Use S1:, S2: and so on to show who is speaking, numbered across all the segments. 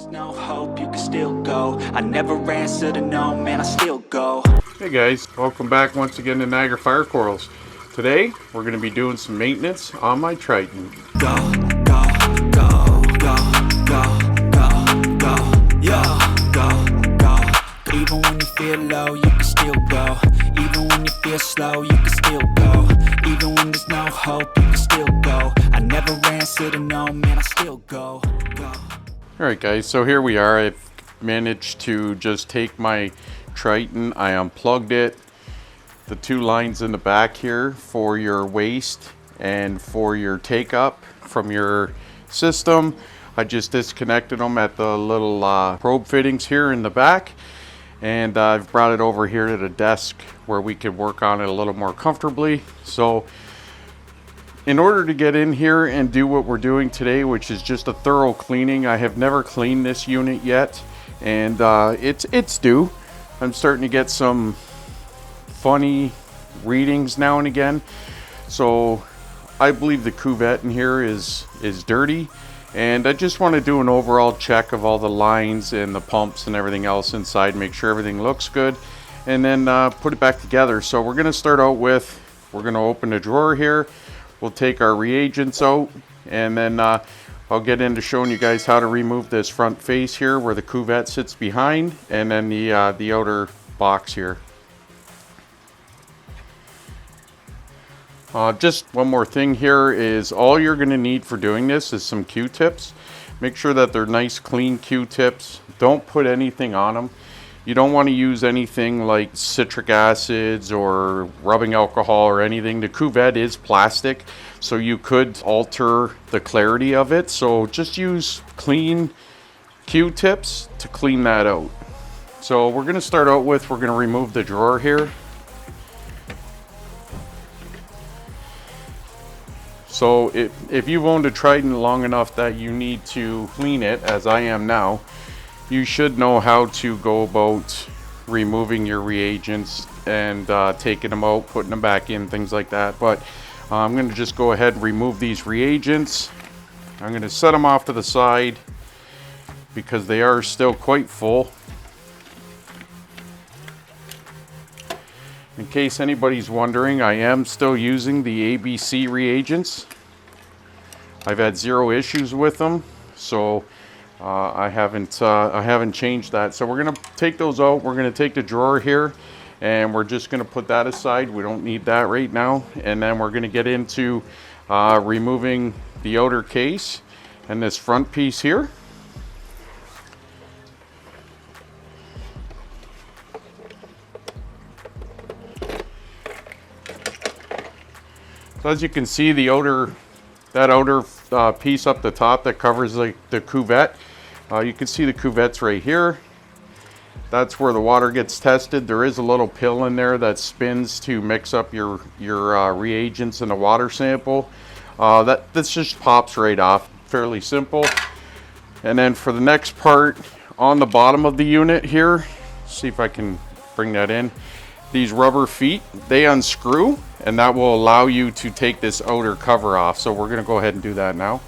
S1: there's no hope, you can still go. I never answer to no, man, I still go.
S2: Hey guys, welcome back once again to Niagara Fire Corals. Today we're going to be doing some maintenance on my Trident.
S1: Go, go, go, go, go, go, go, yeah, go, go. Even when you feel low, you can still go. Even when you feel slow, you can still go. Even when there's no hope, you can still go. I never answer to no, man, I still go, go.
S2: Alright guys, so here we are. I've managed to just take my Trident, I unplugged it, the two lines in the back here for your waste and for your take up from your system. I just disconnected them at the little probe fittings here in the back, and I've brought it over here to the desk where we could work on it a little more comfortably. So in order to get in here and do what we're doing today, which is just a thorough cleaning, I have never cleaned this unit yet, and it's due. I'm starting to get some funny readings now and again. So I believe the cuvette in here is dirty, and I just want to do an overall check of all the lines and the pumps and everything else inside, make sure everything looks good, and then put it back together. So we're going to start out with, we're going to open a drawer here. We'll take our reagents out, and then I'll get into showing you guys how to remove this front face here where the cuvette sits behind, and then the outer box here. Just one more thing here is all you're going to need for doing this is some Q-tips. Make sure that they're nice clean Q-tips. Don't put anything on them. You don't want to use anything like citric acids or rubbing alcohol or anything. The cuvette is plastic, so you could alter the clarity of it. So just use clean Q-tips to clean that out. So we're going to start out with, we're going to remove the drawer here. So if you've owned a Trident long enough that you need to clean it, as I am now, you should know how to go about removing your reagents and taking them out, putting them back in, things like that. But I'm going to just go ahead and remove these reagents. I'm going to set them off to the side because they are still quite full. In case anybody's wondering, I am still using the ABC reagents. I've had zero issues with them, so I haven't changed that. So we're going to take those out. We're going to take the drawer here, and we're just going to put that aside. We don't need that right now. And then we're going to get into removing the outer case and this front piece here. So as you can see, the outer piece up the top that covers the cuvette, you can see the cuvette's right here. That's where the water gets tested. There is a little pill in there that spins to mix up your reagents in the water sample. This just pops right off, fairly simple. And then for the next part, on the bottom of the unit here, see if I can bring that in. These rubber feet, they unscrew, and that will allow you to take this outer cover off. So we're going to go ahead and do that now.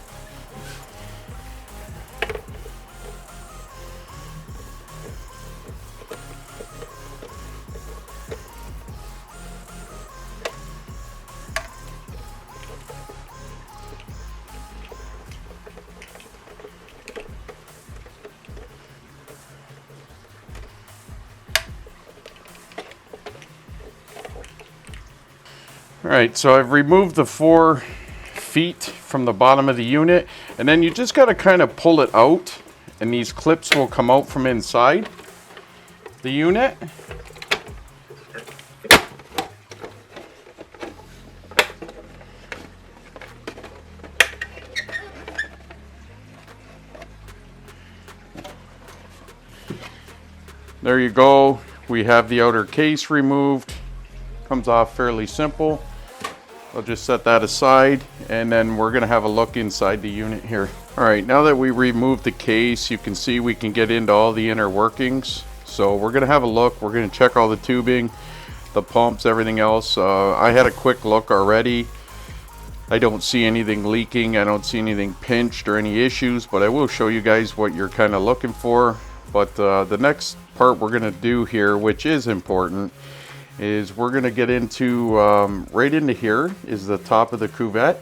S2: Alright, so I've removed the 4 feet from the bottom of the unit, and then you just got to kind of pull it out, and these clips will come out from inside the unit. There you go. We have the outer case removed. Comes off fairly simple. I'll just set that aside, and then we're going to have a look inside the unit here. All right, now that we removed the case, you can see we can get into all the inner workings. So we're going to have a look. We're going to check all the tubing, the pumps, everything else. I had a quick look already. I don't see anything leaking. I don't see anything pinched or any issues, but I will show you guys what you're kind of looking for. But the next part we're going to do here, which is important, is we're going to get into right into here is the top of the cuvette.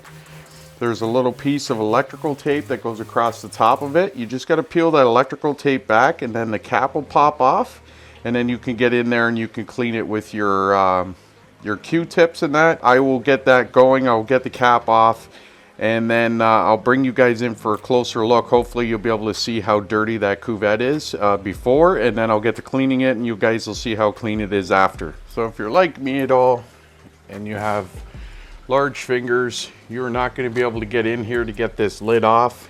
S2: There's a little piece of electrical tape that goes across the top of it. You just got to peel that electrical tape back, and then the cap will pop off, and then you can get in there and you can clean it with your Q-tips and that. I will get that going. I'll get the cap off, and then I'll bring you guys in for a closer look. Hopefully you'll be able to see how dirty that cuvette is before, and then I'll get to cleaning it, and you guys will see how clean it is after. So if you're like me at all and you have large fingers, you're not going to be able to get in here to get this lid off.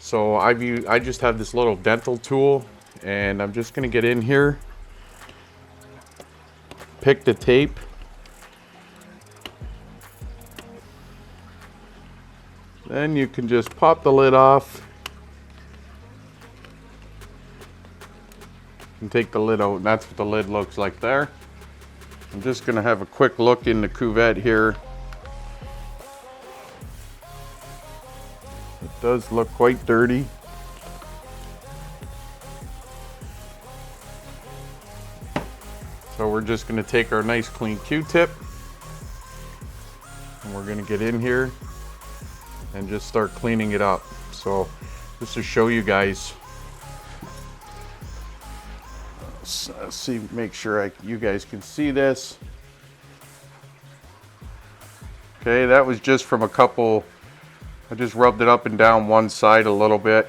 S2: So I just have this little dental tool, and I'm just going to get in here, pick the tape, then you can just pop the lid off and take the lid out, and that's what the lid looks like there. I'm just going to have a quick look in the cuvette here. It does look quite dirty. So we're just going to take our nice clean Q-tip, and we're going to get in here and just start cleaning it up. So just to show you guys, see, make sure you guys can see this. Okay, that was just from a couple. I just rubbed it up and down one side a little bit.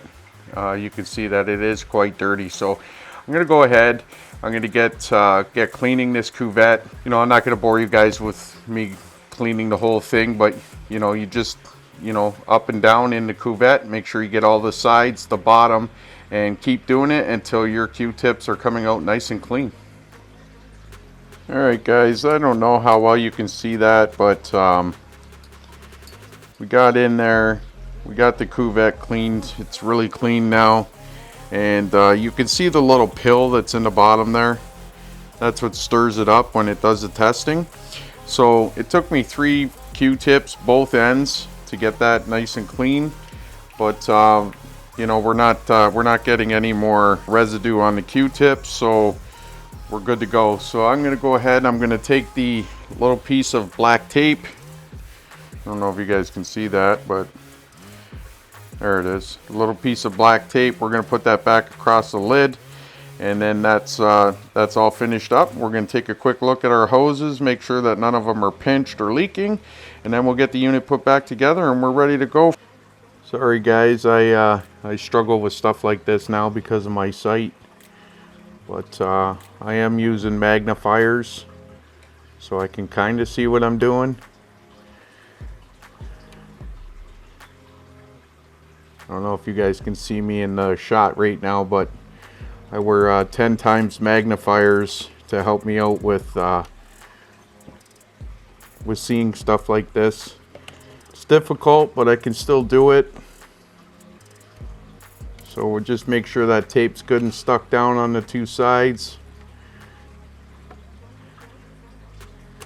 S2: You can see that it is quite dirty. So I'm going to go ahead. I'm going to get cleaning this cuvette. You know, I'm not going to bore you guys with me cleaning the whole thing, but you know, you just, you know, up and down in the cuvette. Make sure you get all the sides, the bottom, and keep doing it until your Q-tips are coming out nice and clean. All right, guys. I don't know how well you can see that, but we got in there, we got the cuvette cleaned. It's really clean now, and you can see the little pill that's in the bottom there. That's what stirs it up when it does the testing. So it took me 3 Q-tips, both ends, to get that nice and clean. But you know, we're not getting any more residue on the Q-tips, so we're good to go. So I'm going to go ahead. I'm going to take the little piece of black tape. I don't know if you guys can see that, but there it is. A little piece of black tape. We're going to put that back across the lid, and then that's all finished up. We're going to take a quick look at our hoses, make sure that none of them are pinched or leaking, and then we'll get the unit put back together and we're ready to go. Sorry guys, I struggle with stuff like this now because of my sight, but I am using magnifiers so I can kind of see what I'm doing. I don't know if you guys can see me in the shot right now, but I wear 10 times magnifiers to help me out with seeing stuff like this. It's difficult, but I can still do it. So we'll just make sure that tape's good and stuck down on the 2 sides.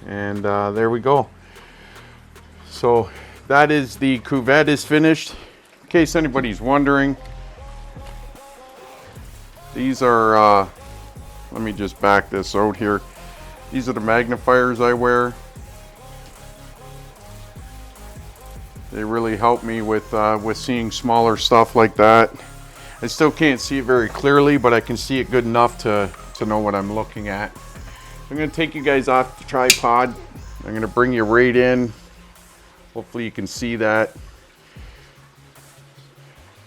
S2: And there we go. So that is, the cuvette is finished. In case anybody's wondering, these are, let me just back this out here. These are the magnifiers I wear. They really help me with seeing smaller stuff like that. I still can't see it very clearly, but I can see it good enough to know what I'm looking at. I'm going to take you guys off the tripod. I'm going to bring you right in. Hopefully you can see that.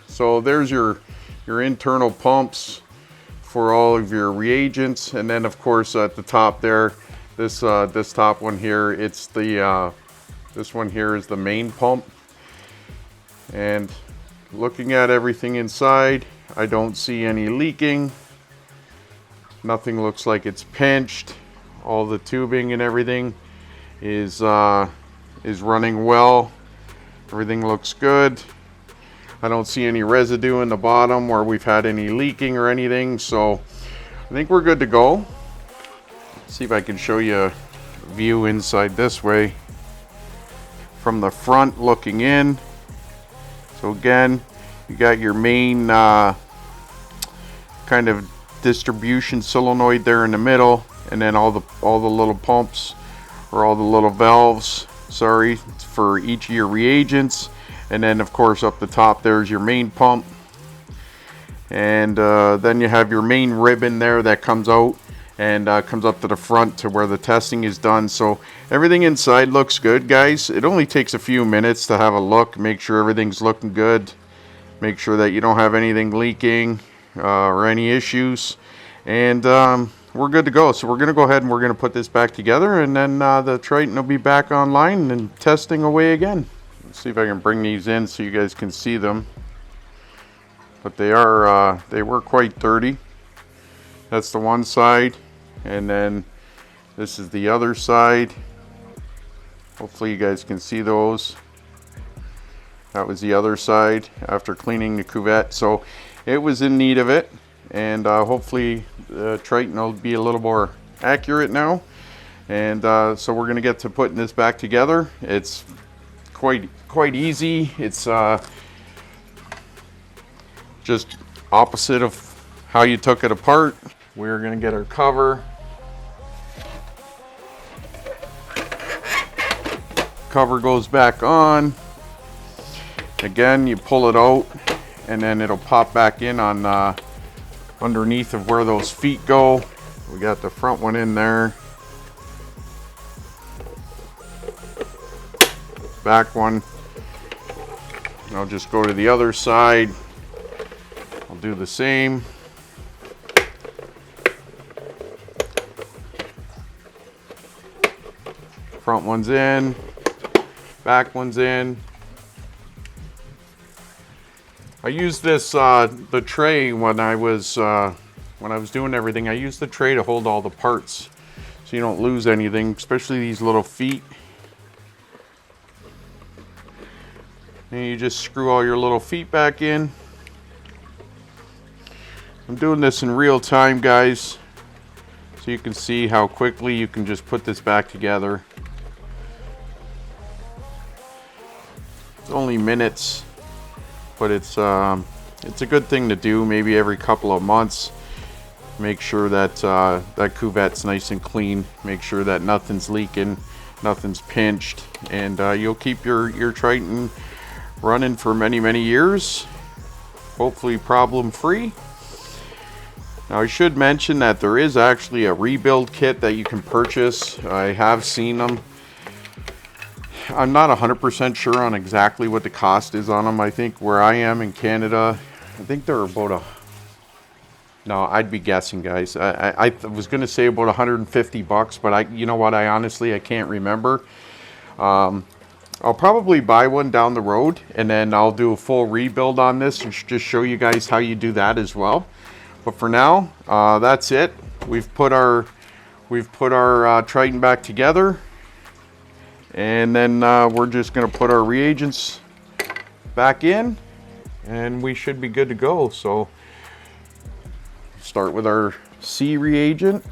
S2: So there's your internal pumps for all of your reagents, and then of course at the top there, this top one here, it's the this one here is the main pump. And looking at everything inside, I don't see any leaking. Nothing looks like it's pinched. All the tubing and everything is running well. Everything looks good. I don't see any residue in the bottom where we've had any leaking or anything, so I think we're good to go. Let's see if I can show you a view inside this way from the front looking in. So again, you got your main kind of distribution solenoid there in the middle, and then all the little pumps, or all the little valves, sorry, for each of your reagents. And then of course up the top there's your main pump, and then you have your main ribbon there that comes out and comes up to the front to where the testing is done. So everything inside looks good, guys. It only takes a few minutes to have a look, make sure everything's looking good, make sure that you don't have anything leaking or any issues, and we're good to go. So we're going to go ahead and we're going to put this back together, and then the Trident will be back online and testing away again. Let's see if I can bring these in so you guys can see them. But they were quite dirty. That's the one side, and then this is the other side. Hopefully you guys can see those. That was the other side after cleaning the cuvette. So it was in need of it, and hopefully the Trident will be a little more accurate now. And so we're going to get to putting this back together. It's quite easy. It's just opposite of how you took it apart. We're going to get our cover. Cover goes back on. Again, you pull it out, and then it'll pop back in on underneath of where those feet go. We got the front one in there. Back one. And I'll just go to the other side. I'll do the same. Front one's in, back one's in. I used this the tray when I was doing everything. I used the tray to hold all the parts, so you don't lose anything, especially these little feet. And you just screw all your little feet back in. I'm doing this in real time, guys, so you can see how quickly you can just put this back together. It's only minutes, but it's a good thing to do maybe every couple of months. Make sure that that cuvette's nice and clean. Make sure that nothing's leaking, nothing's pinched, and you'll keep your Trident running for many years, hopefully problem free. Now I should mention that there is actually a rebuild kit that you can purchase. I have seen them. I'm not 100% sure on exactly what the cost is on them. I think where I am in Canada, I think they're about no, I'd be guessing, guys. I was going to say about 150 bucks, but you know what? I honestly can't remember. I'll probably buy one down the road, and then I'll do a full rebuild on this and just show you guys how you do that as well. But for now, that's it. We've put our Trident back together. And then we're just going to put our reagents back in, and we should be good to go. So start with our C reagent.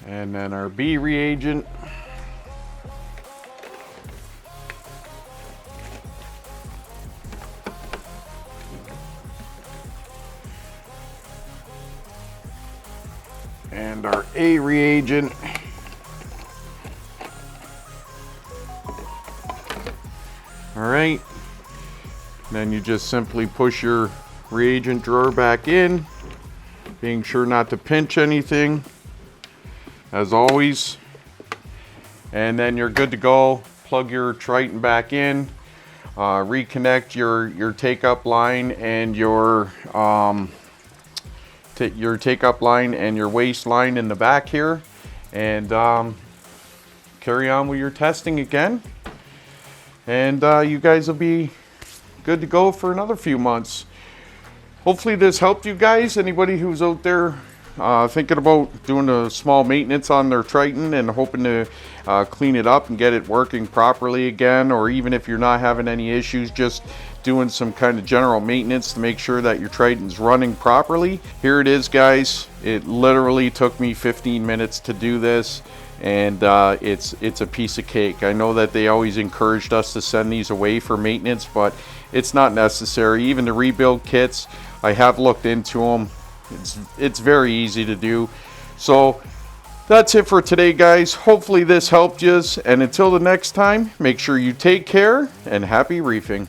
S2: And then our B reagent. And our A reagent. All right. Then you just simply push your reagent drawer back in, being sure not to pinch anything, as always. And then you're good to go. Plug your Trident back in, reconnect your take-up line and your take-up line and your waste line in the back here, and carry on with your testing again. And you guys will be good to go for another few months. Hopefully this helped you guys. Anybody who's out there thinking about doing a small maintenance on their Triton and hoping to clean it up and get it working properly again, or even if you're not having any issues, just doing some kind of general maintenance to make sure that your Triton's running properly. Here it is, guys. It literally took me 15 minutes to do this, and it's a piece of cake. I know that they always encouraged us to send these away for maintenance, but it's not necessary. Even the rebuild kits, I have looked into them. It's very easy to do. So that's it for today, guys. Hopefully this helped you, and until the next time, make sure you take care and happy reefing.